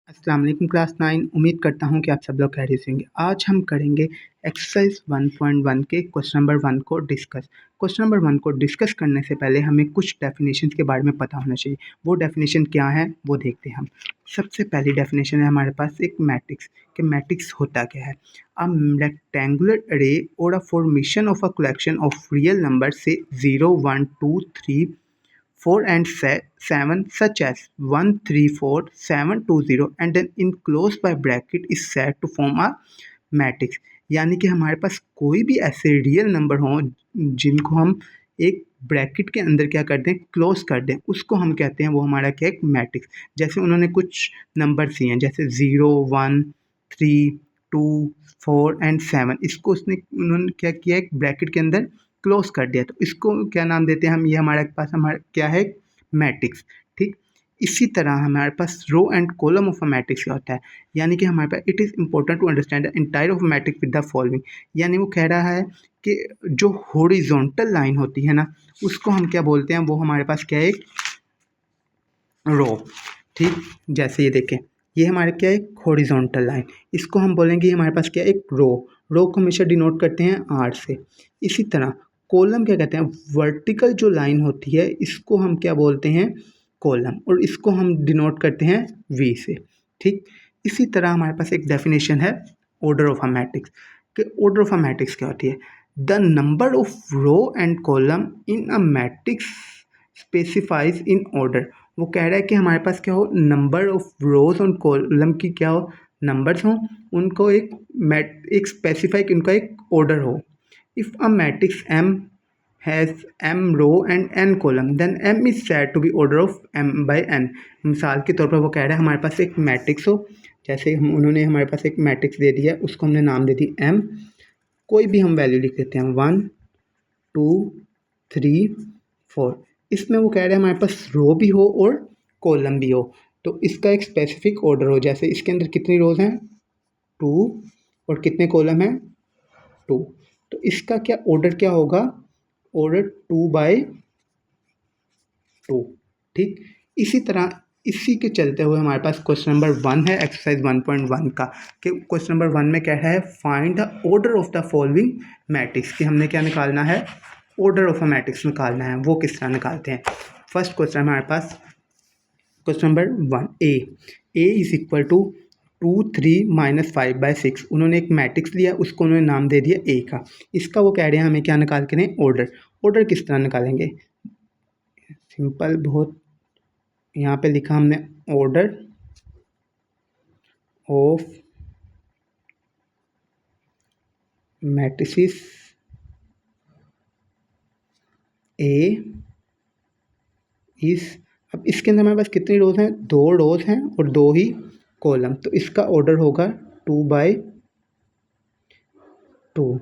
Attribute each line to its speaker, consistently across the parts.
Speaker 1: अस्सलाम वालेकुम क्लास 9। उम्मीद करता हूँ कि आप सब लोग खैरियत से होंगे। आज हम करेंगे एक्सरसाइज 1.1 के क्वेश्चन नंबर 1 को डिस्कस। क्वेश्चन नंबर 1 को डिस्कस करने से पहले हमें कुछ डेफिनेशन के बारे में पता होना चाहिए। वो डेफिनेशन क्या है वो देखते हैं हम। सबसे पहली डेफिनेशन है हमारे पास एक मैट्रिक्स कि मैट्रिक्स होता क्या है। अ रेक्टेंगुलर अरे और a formation of a collection of real number से 0 1 2 3 4 and 7 such as 1 3 4 7 2 0 and then enclosed by bracket is said to form a matrix. यानी कि हमारे पास कोई भी ऐसे रियल नंबर हों जिनको हम एक ब्रैकेट के अंदर क्या कर दें, क्लोज कर दें, उसको हम कहते हैं वो हमारा क्या एक मैट्रिक्स। जैसे उन्होंने कुछ नंबर दिए हैं जैसे 0 1 3 2 4 एंड 7, इसको उन्होंने क्या किया एक ब्रैकेट के अंदर क्लोज कर दिया, तो इसको क्या नाम देते हैं हम, ये हमारे पास हमारा क्या है मैट्रिक्स। ठीक, इसी तरह हमारे पास row and column of a matrix क्या होता है। यानी कि हमारे पास it is important to understand the entire of matrix with the following. यानी वो कह रहा है कि जो हॉरिजॉन्टल लाइन होती है ना, उसको हम क्या बोलते हैं, वो हमारे पास क्या है एक रो। ठीक, जैसे ये देखें, ये हमारे क्या है हॉरिजॉन्टल लाइन, इसको हम बोलेंगे हमारे पास क्या एक रो। रो को हमेशा डिनोट करते हैं आर से। इसी तरह कॉलम क्या कहते हैं, वर्टिकल जो लाइन होती है इसको हम क्या बोलते हैं कॉलम, और इसको हम डिनोट करते हैं वी से। ठीक, इसी तरह हमारे पास एक डेफिनेशन है ऑर्डर ऑफ अ मैट्रिक्स कि ऑर्डर ऑफ अ मैट्रिक्स क्या होती है, the number of row and column in a matrix specifies in order. वो कह रहा है कि हमारे पास क्या हो, नंबर ऑफ रोज और कॉलम की क्या हो, नंबर्स हों, उनको एक स्पेसिफाइक उनका एक ऑर्डर हो। If a matrix M has M row and N column then M is said to be order of M by N। मिसाल के तौर पर वो कह रहा है हमारे पास एक मैट्रिक्स हो, जैसे उन्होंने हमारे पास एक मैट्रिक्स दे दिया, उसको हमने नाम दे दी M, कोई भी हम वैल्यू लिख देते हैं 1 2 3 4। इसमें वो कह रहे हैं हमारे पास रो भी हो और कॉलम भी हो, तो इसका एक स्पेसिफिक ऑर्डर हो। जैसे इसके अंदर कितनी रोज हैं 2 और कितने कॉलम हैं 2, तो इसका क्या ऑर्डर क्या होगा, ऑर्डर 2/2। ठीक, इसी तरह इसी के चलते हुए हमारे पास क्वेश्चन नंबर 1 है एक्सरसाइज 1.1 का, कि क्वेश्चन नंबर 1 में क्या है, find the order of the following matrix, कि हमने क्या निकालना है, ऑर्डर ऑफ अ मैट्रिक्स निकालना है। वो किस तरह निकालते हैं। फर्स्ट क्वेश्चन हमारे पास question number 1 a is equal to 2 3 -5/6। उन्होंने एक मैट्रिक्स लिया, उसको उन्होंने नाम दे दिया ए का। इसका वो कह रहे हैं हमें क्या निकाल के दें, ऑर्डर। ऑर्डर किस तरह निकालेंगे, सिंपल बहुत, यहाँ पे लिखा हमने ऑर्डर ऑफ मैट्रिसेस ए इस, अब इसके अंदर हमारे पास कितनी रोज हैं, 2 रोज हैं और 2 ही कॉलम, तो इसका ऑर्डर होगा 2/2।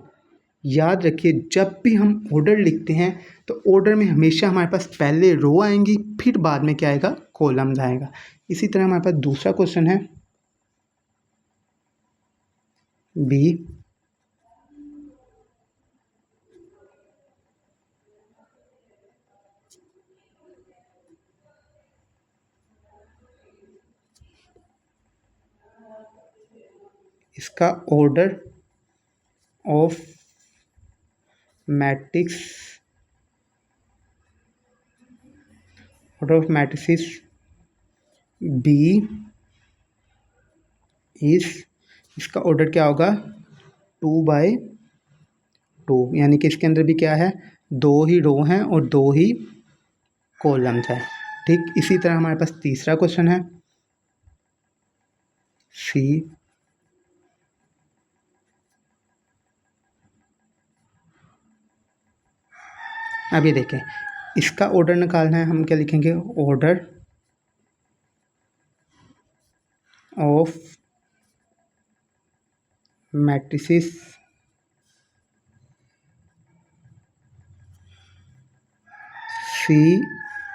Speaker 1: याद रखिए जब भी हम ऑर्डर लिखते हैं तो ऑर्डर में हमेशा हमारे पास पहले रो आएंगी, फिर बाद में क्या आएगा, कॉलम आएगा। इसी तरह हमारे पास दूसरा क्वेश्चन है बी, इसका order of matrix, order of matrices B is, इसका ऑर्डर क्या होगा 2/2। यानी कि इसके अंदर भी क्या है, 2 ही रो हैं और 2 ही कॉलम्स हैं। ठीक, इसी तरह हमारे पास तीसरा क्वेश्चन है सी, अब ये देखें, इसका ऑर्डर निकालना है, हम क्या लिखेंगे, order of matrices C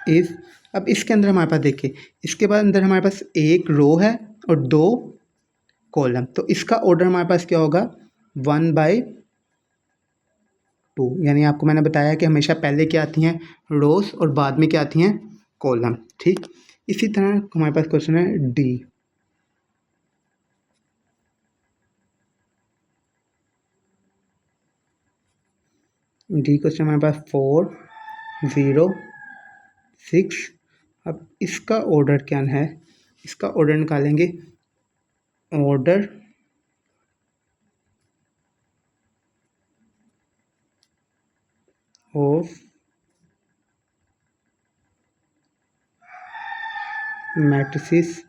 Speaker 1: is. अब इसके अंदर हमारे पास देखिए, इसके बाद अंदर हमारे पास एक रो है और 2 कॉलम, तो इसका ऑर्डर हमारे पास क्या होगा 1/2। यानी आपको मैंने बताया कि हमेशा पहले क्या आती हैं, रोज, और बाद में क्या आती हैं, कॉलम। ठीक, इसी तरह हमारे पास क्वेश्चन है डी, डी क्वेश्चन हमारे पास 4, 0, 6। अब इसका ऑर्डर क्या है, इसका ऑर्डर निकालेंगे। Order of matrices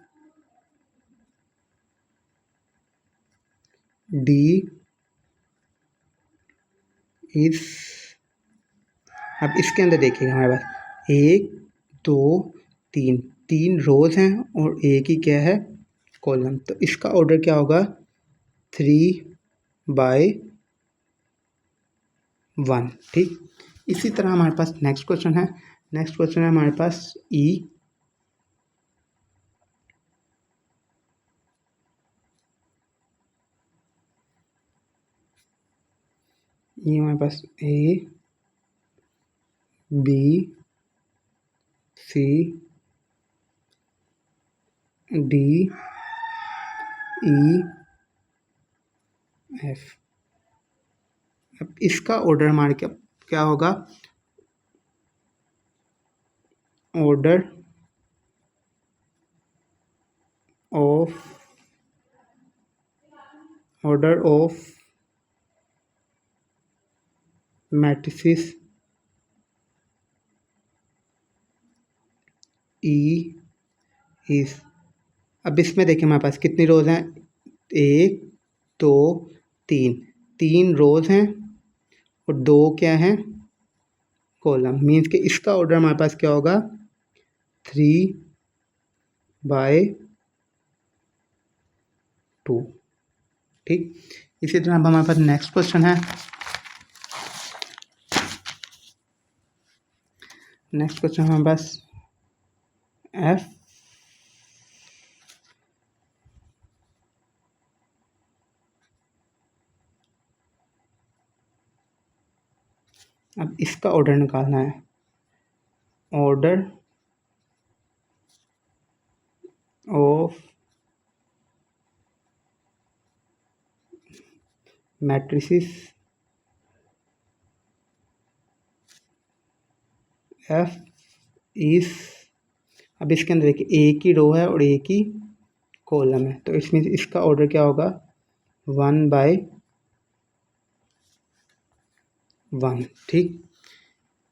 Speaker 1: D is, अब इसके अंदर देखिएगा हमारे पास 1, 2, 3, 3 रोज हैं और एक ही क्या है, कॉलम। तो इसका ऑर्डर क्या होगा, 3/1। ठीक, इसी तरह हमारे पास नेक्स्ट क्वेश्चन है। नेक्स्ट क्वेश्चन है हमारे पास हमारे पास A, B, C, D, E, F। अब इसका ऑर्डर हमारे क्या क्या होगा, order of matrices E is. अब इसमें देखिए हमारे पास कितनी रोज हैं, 1, 2, 3, 3 रोज हैं और 2 क्या हैं, कॉलम। मीन्स कि इसका ऑर्डर हमारे पास क्या होगा, 3/2। ठीक, इसी तरह अब हमारे पास नेक्स्ट क्वेश्चन है। नेक्स्ट क्वेश्चन हमारे पास F, अब इसका ऑर्डर निकालना है। Order of matrices F is, अब इसके अंदर देखिए एक ही रो है और एक ही कॉलम है, तो इसमें इसका ऑर्डर क्या होगा, 1/1। ठीक,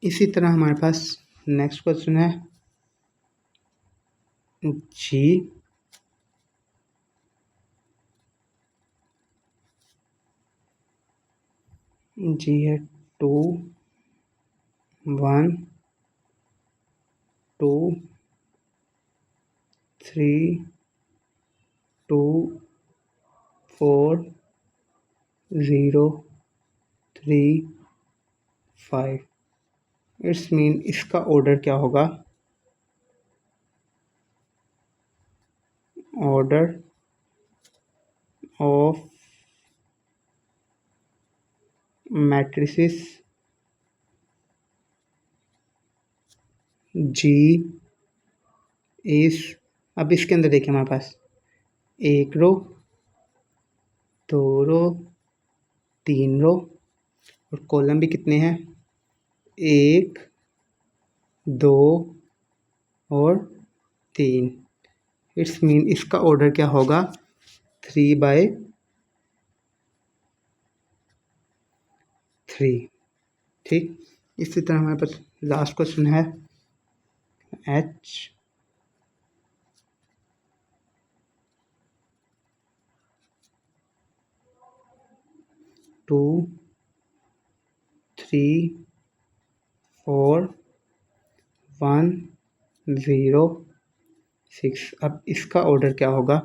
Speaker 1: इसी तरह हमारे पास नेक्स्ट क्वेश्चन है जी। जी है 2, 1, 2, 3, 2, 4, 0, 3, 5। इट्स मीन इसका ऑर्डर क्या होगा, order of matrices G is. अब इसके अंदर देखिए हमारे पास 1 रो, 2 रो, 3 रो और कॉलम भी कितने हैं, 1, 2 और 3। इट्स मीन इसका ऑर्डर क्या होगा, 3/3। ठीक, इसी तरह हमारे पास लास्ट क्वेश्चन है H, 2, 3, 4, 1, 0, 6। अब इसका ऑर्डर क्या होगा,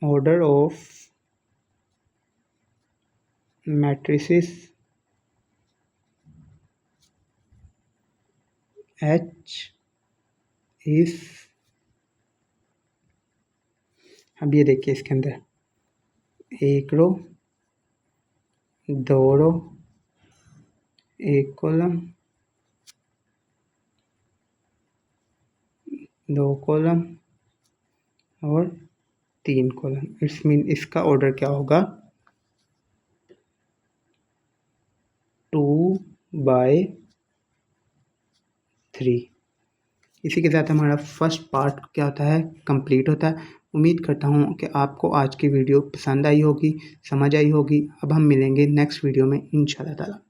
Speaker 1: order of matrices H is. अब ये देखिए इसके अंदर 1 रो, 2 रो, 1 कॉलम 2 कॉलम और 3 कॉलम। इट्स मीन इसका ऑर्डर क्या होगा, 2/3। इसी के साथ हमारा फर्स्ट पार्ट क्या होता है, कंप्लीट होता है। उम्मीद करता हूँ कि आपको आज की वीडियो पसंद आई होगी, समझ आई होगी। अब हम मिलेंगे नेक्स्ट वीडियो में इंशाल्लाह ताला।